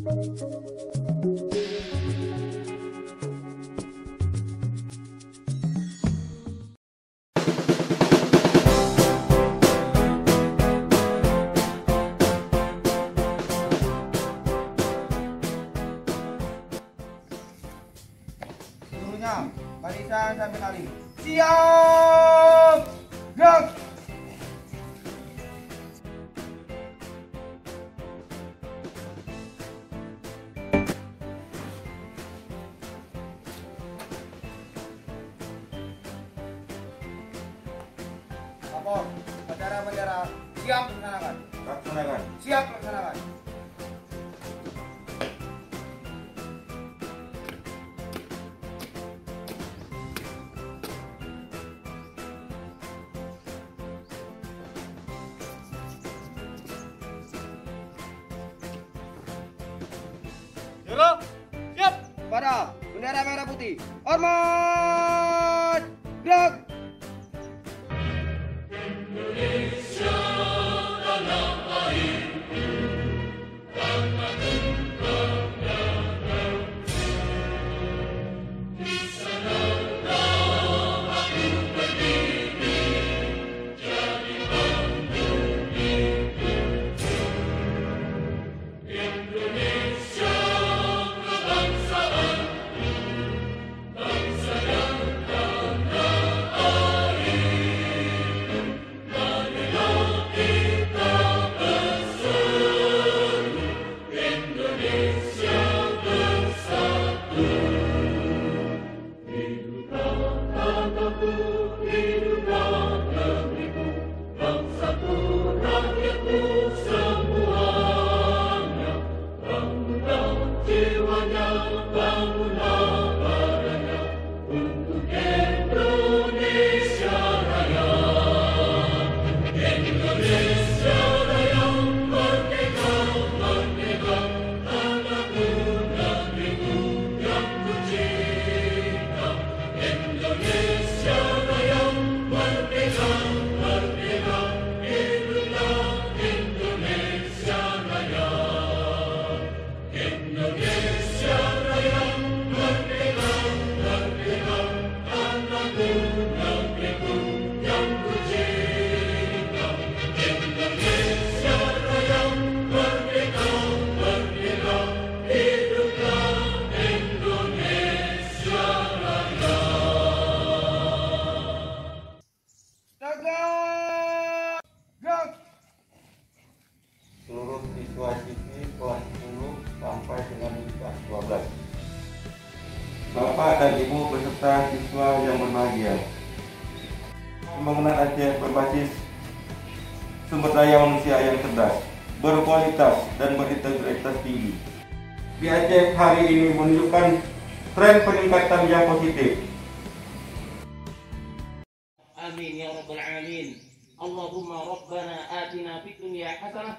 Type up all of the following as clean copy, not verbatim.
Seluruhnya barisan sampai kali. Siap! Gerak! Lapor, upacara bendera siap laksanakan. Laksanakan. Siap laksanakan. Siap. Pada bendera merah putih. Hormat! Gerak! Seluruh siswa-siswi kelas 10 sampai dengan kelas 12. Bapak dan Ibu beserta siswa yang berbahagia. Pembangunan Aceh berbasis sumber daya manusia yang cerdas, berkualitas dan berintegritas tinggi. Di Aceh hari ini menunjukkan tren peningkatan yang positif. Amin ya rabbal alamin. Allahumma rabbana atina fid dunya hasanah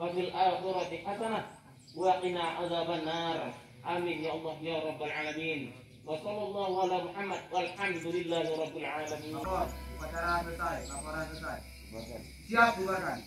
wa fil akhirati hasanah wa qina adzabannar. Amin ya Allah ya rabbal alamin. Wa sallallahu ala Muhammad walhamdulillahi rabbil alamin. Lapor, upacara selesai, laporan selesai. Siap bubarkan.